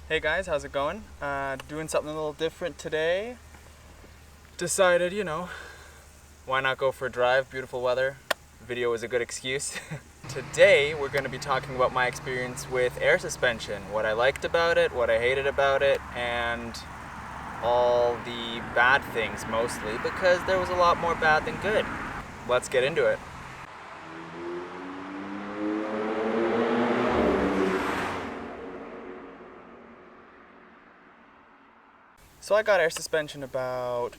Hey guys, how's it going? Doing something a little different today. Decided, why not go for a drive? Beautiful weather. Video is a good excuse. Today we're going to be talking about my experience with air suspension, what I liked about it, what I hated about it, and all the bad things mostly, because there was a lot more bad than good. Let's get into it. So I got air suspension about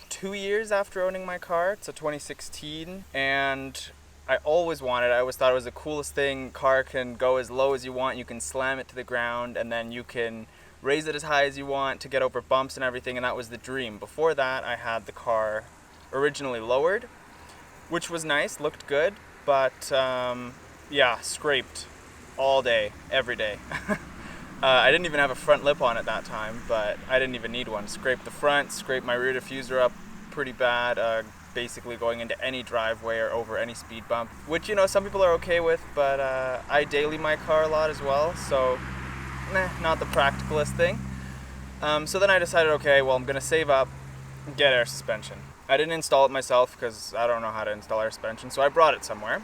2 years after owning my car. It's a 2016, and I always thought it was the coolest thing. Car can go as low as you want, you can slam it to the ground, and then you can raise it as high as you want to get over bumps and everything, and that was the dream. Before that, I had the car originally lowered, which was nice, looked good, but yeah, scraped all day, every day. I didn't even have a front lip on at that time, but I didn't even need one. Scraped the front, scraped my rear diffuser up pretty bad, basically going into any driveway or over any speed bump, which, some people are okay with, but I daily my car a lot as well, so not the practicalist thing. So then I decided, okay, well, I'm going to save up and get air suspension. I didn't install it myself because I don't know how to install air suspension, so I brought it somewhere,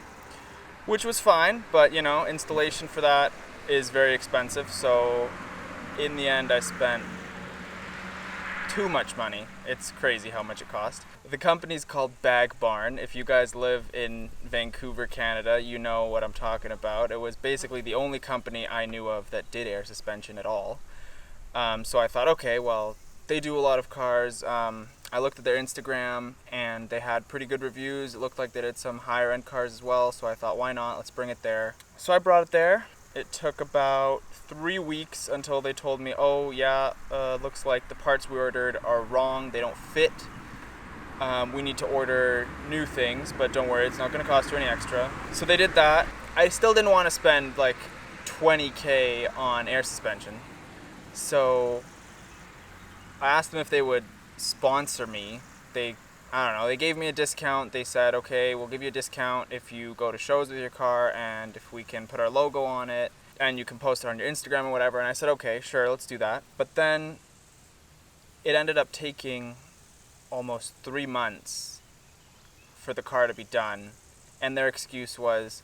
which was fine, but, installation for that is very expensive, so in the end I spent too much money. It's crazy how much it cost. The company's called Bag Barn. If you guys live in Vancouver, Canada, you know what I'm talking about. It was basically the only company I knew of that did air suspension at all. So I thought, okay, well, they do a lot of cars. I looked at their Instagram and they had pretty good reviews. It looked like they did some higher end cars as well, so I thought, why not? Let's bring it there. So I brought it there. It took about 3 weeks until they told me, oh yeah, looks like the parts we ordered are wrong, they don't fit. We need to order new things, but don't worry, it's not going to cost you any extra. So they did that. I still didn't want to spend like $20,000 on air suspension. So I asked them if they would sponsor me. They gave me a discount. They said, okay, we'll give you a discount if you go to shows with your car and if we can put our logo on it and you can post it on your Instagram or whatever. And I said, okay, sure, let's do that. But then it ended up taking almost 3 months for the car to be done. And their excuse was,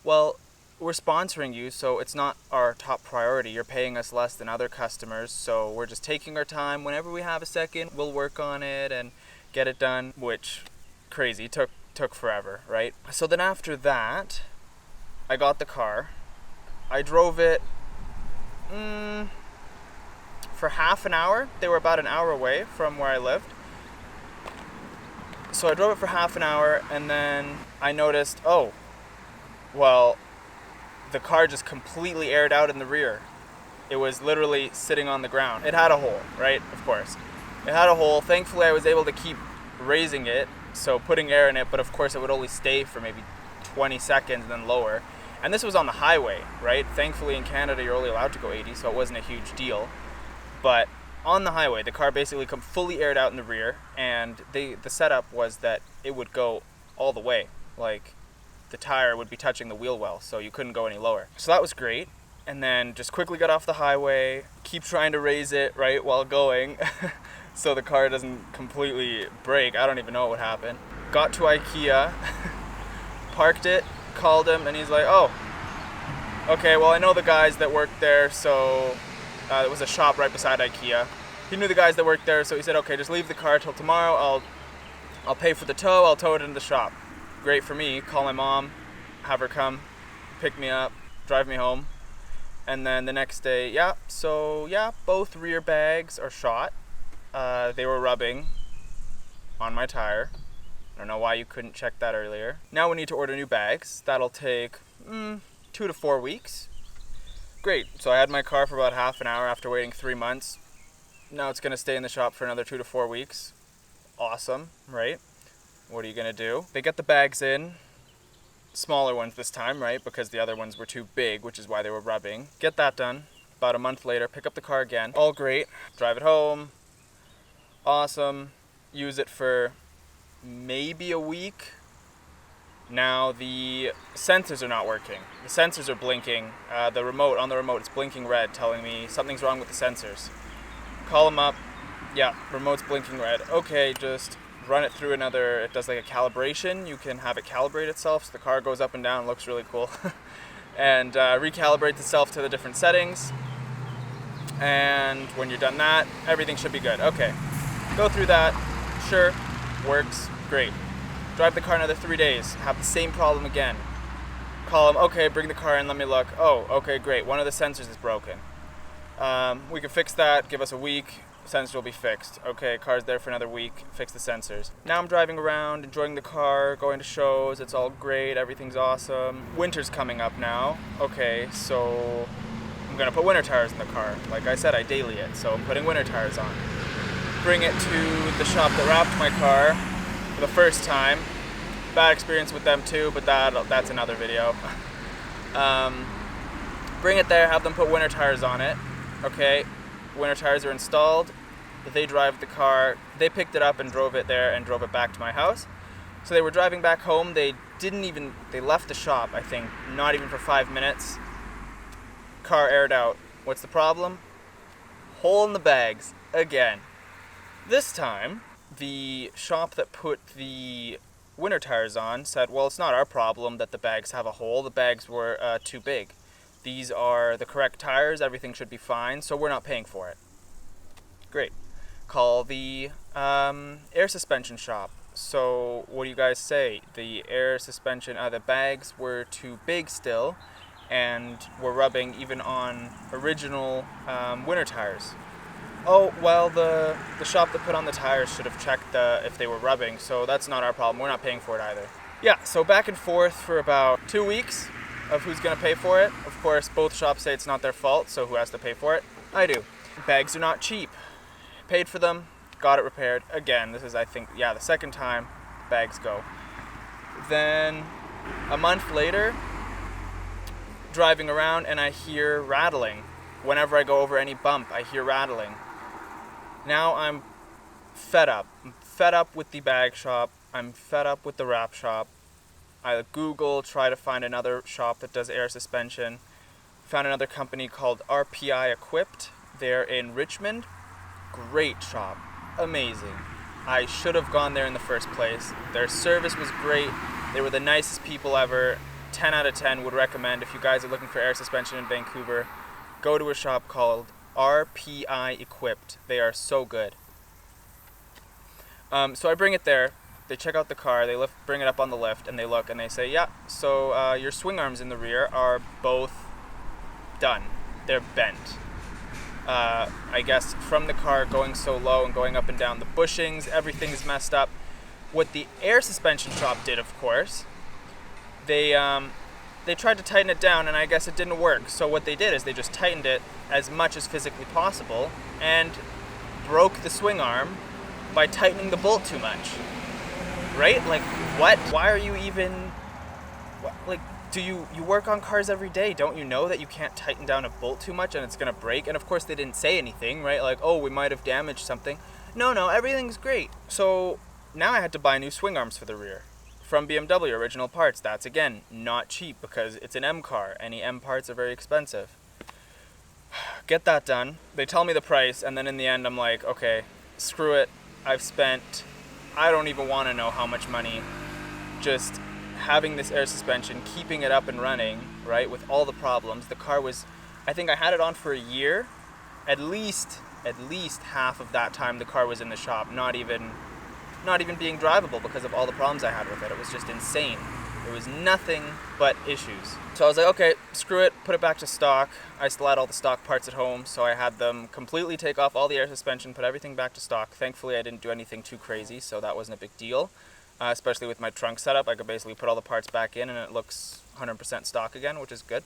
well, we're sponsoring you, so it's not our top priority. You're paying us less than other customers, so we're just taking our time. Whenever we have a second, we'll work on it and get it done, which crazy, took forever, right? So then after that, I got the car. I drove it for half an hour. They were about an hour away from where I lived. So I drove it for half an hour and then I noticed, oh, well, the car just completely aired out in the rear. It was literally sitting on the ground. It had a hole, right? Of course. It had a hole. Thankfully, I was able to keep raising it, so putting air in it, but of course it would only stay for maybe 20 seconds and then lower. And this was on the highway, right? Thankfully in Canada you're only allowed to go 80, so it wasn't a huge deal. But on the highway, the car basically fully aired out in the rear, and the setup was that it would go all the way. Like, the tire would be touching the wheel well, so you couldn't go any lower. So that was great. And then just quickly got off the highway, keep trying to raise it, right, while going, so the car doesn't completely break. I don't even know what would happen. Got to IKEA, parked it, called him, and he's like, oh, okay, well, I know the guys that work there, so it was a shop right beside IKEA. He knew the guys that worked there, so he said, okay, just leave the car till tomorrow. I'll pay for the tow, I'll tow it into the shop. Great for me. Call my mom, have her come, pick me up, drive me home. And then the next day, both rear bags are shot. They were rubbing on my tire. I don't know why you couldn't check that earlier. Now we need to order new bags. That'll take 2 to 4 weeks. Great, so I had my car for about half an hour after waiting 3 months. Now it's gonna stay in the shop for another 2 to 4 weeks. Awesome, right? What are you gonna do? They get the bags in, smaller ones this time, right? Because the other ones were too big, which is why they were rubbing. Get that done. About a month later, pick up the car again. All great. Drive it home. Awesome. Use it for maybe a week. Now the sensors are not working. The sensors are blinking. On the remote, it's blinking red, telling me something's wrong with the sensors. Call them up. Yeah, remote's blinking red. Okay, just run it through another, it does like a calibration. You can have it calibrate itself, so the car goes up and down, looks really cool. And recalibrates itself to the different settings. And when you're done that, everything should be good. Okay, go through that. Sure, works, great. Drive the car another 3 days, have the same problem again. Call them, okay, bring the car in, let me look. Oh, okay, great, one of the sensors is broken. We can fix that, give us a week, sensor will be fixed. Okay, car's there for another week, fix the sensors. Now I'm driving around, enjoying the car, going to shows, it's all great, everything's awesome. Winter's coming up now. Okay, so I'm gonna put winter tires in the car. Like I said, I daily it, so I'm putting winter tires on. Bring it to the shop that wrapped my car for the first time. Bad experience with them too, but that's another video. Bring it there, have them put winter tires on it. Okay, winter tires are installed. They drive the car. They picked it up and drove it there and drove it back to my house. So they were driving back home. They left the shop, I think, not even for 5 minutes. Car aired out. What's the problem? Hole in the bags again. This time, the shop that put the winter tires on said, well, it's not our problem that the bags have a hole. The bags were too big. These are the correct tires. Everything should be fine, so we're not paying for it. Great. Call the air suspension shop. So what do you guys say? The air suspension, the bags were too big still, and were rubbing even on original winter tires. Oh, well, the shop that put on the tires should have checked if they were rubbing, so that's not our problem. We're not paying for it either. Yeah, so back and forth for about 2 weeks of who's going to pay for it. Of course, both shops say it's not their fault, so who has to pay for it? I do. Bags are not cheap. Paid for them, got it repaired. Again, this is, I think, the second time bags go. Then, a month later, driving around and I hear rattling. Whenever I go over any bump, I hear rattling. Now I'm fed up. I'm fed up with the bag shop. I'm fed up with the wrap shop. I Google, try to find another shop that does air suspension. Found another company called RPI Equipped. They're in Richmond. Great shop. Amazing. I should have gone there in the first place. Their service was great. They were the nicest people ever. 10 out of 10 would recommend if you guys are looking for air suspension in Vancouver. Go to a shop called RPI Equipped. They are so good. So I bring it there. They check out the car. They bring it up on the lift, and they look and they say, "Yeah, so your swing arms in the rear are both done. They're bent. I guess from the car going so low and going up and down the bushings, everything is messed up." What the air suspension shop did, of course, they tried to tighten it down, and I guess it didn't work. So what they did is they just tightened it as much as physically possible and broke the swing arm by tightening the bolt too much. Right? Like, what? Why are you even... Like, do you work on cars every day? Don't you know that you can't tighten down a bolt too much and it's going to break? And of course they didn't say anything, right? Like, oh, we might have damaged something. No, everything's great. So now I had to buy new swing arms for the rear. From BMW, original parts. That's, again, not cheap because it's an M car. Any M parts are very expensive. Get that done. They tell me the price, and then in the end I'm like, okay, screw it. I've spent, I don't even want to know how much money just having this air suspension, keeping it up and running, right, with all the problems. The car was, I think I had it on for a year. At least half of that time the car was in the shop, not even being drivable because of all the problems I had with it. It was just insane. There was nothing but issues. So I was like, okay, screw it, put it back to stock. I still had all the stock parts at home, so I had them completely take off all the air suspension, put everything back to stock. Thankfully, I didn't do anything too crazy, so that wasn't a big deal. especially with my trunk setup. I could basically put all the parts back in and it looks 100% stock again, which is good.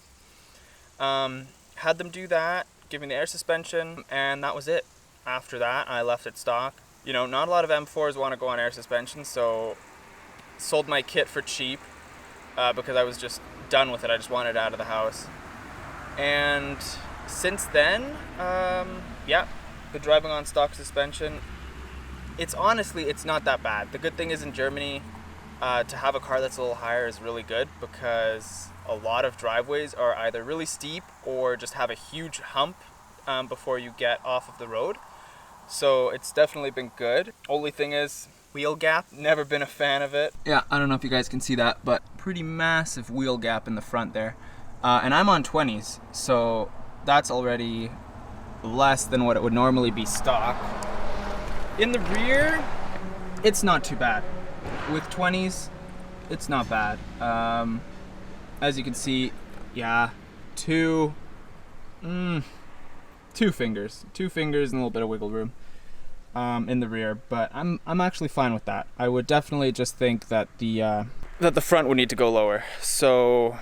Had them do that, give me the air suspension, and that was it. After that, I left it stock. You know, not a lot of M4s want to go on air suspension, so sold my kit for cheap because I was just done with it. I just wanted it out of the house. And since then, yeah, been driving on stock suspension. It's not that bad. The good thing is in Germany, to have a car that's a little higher is really good because a lot of driveways are either really steep or just have a huge hump before you get off of the road. So it's definitely been good. Only thing is wheel gap, never been a fan of it. Yeah, I don't know if you guys can see that, but pretty massive wheel gap in the front there. And I'm on 20s, so that's already less than what it would normally be stock. In the rear, it's not too bad. With 20s, it's not bad. As you can see, yeah, two fingers and a little bit of wiggle room in the rear, but I'm actually fine with that. I would definitely just think that the front would need to go lower. So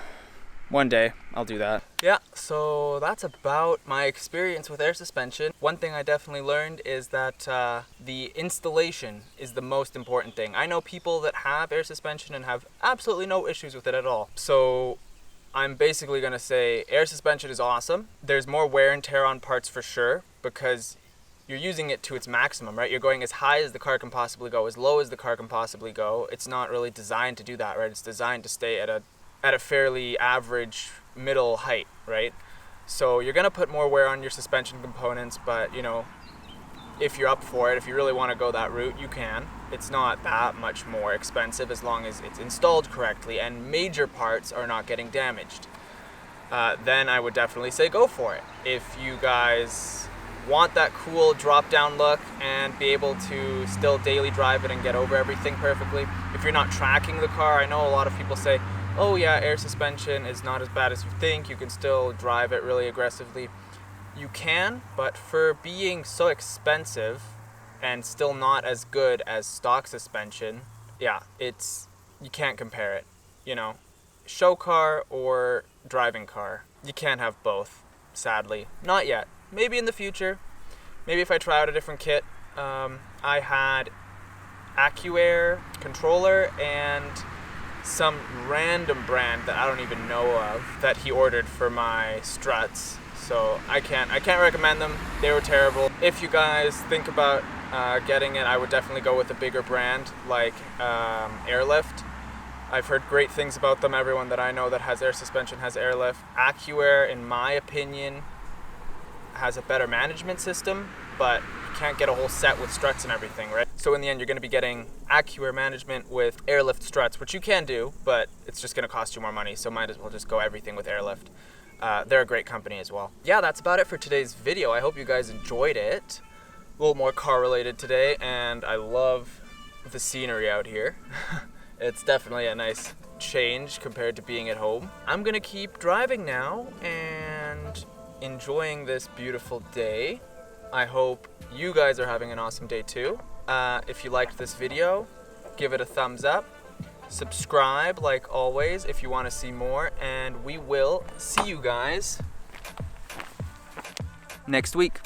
one day I'll do that. Yeah, so that's about my experience with air suspension. One thing I definitely learned is that the installation is the most important thing. I know people that have air suspension and have absolutely no issues with it at all. So I'm basically gonna say air suspension is awesome. There's more wear and tear on parts for sure because you're using it to its maximum, right? You're going as high as the car can possibly go, as low as the car can possibly go. It's not really designed to do that, right? It's designed to stay at a fairly average middle height, right? So you're gonna put more wear on your suspension components, but you know, if you're up for it, if you really want to go that route, you can. It's not that much more expensive as long as it's installed correctly and major parts are not getting damaged. Then I would definitely say go for it. If you guys want that cool drop-down look and be able to still daily drive it and get over everything perfectly, if you're not tracking the car, I know a lot of people say, oh yeah, air suspension is not as bad as you think, you can still drive it really aggressively. You can, but for being so expensive and still not as good as stock suspension, yeah, you can't compare it. You know, show car or driving car, you can't have both, sadly. Not yet. Maybe in the future. Maybe if I try out a different kit. I had AccuAir controller and some random brand that I don't even know of that he ordered for my struts. So I can't recommend them. They were terrible. If you guys think about getting it, I would definitely go with a bigger brand like Airlift. I've heard great things about them. Everyone that I know that has air suspension has Airlift. AccuAir, in my opinion, has a better management system, but you can't get a whole set with struts and everything, right? So in the end, you're going to be getting AccuAir management with Airlift struts, which you can do, but it's just going to cost you more money. So might as well just go everything with Airlift. They're a great company as well. Yeah, that's about it for today's video. I hope you guys enjoyed it. A little more car related today, and I love the scenery out here. It's definitely a nice change compared to being at home. I'm gonna keep driving now and enjoying this beautiful day. I hope you guys are having an awesome day too. If you liked this video, give it a thumbs up. Subscribe like always if you want to see more, and we will see you guys next week.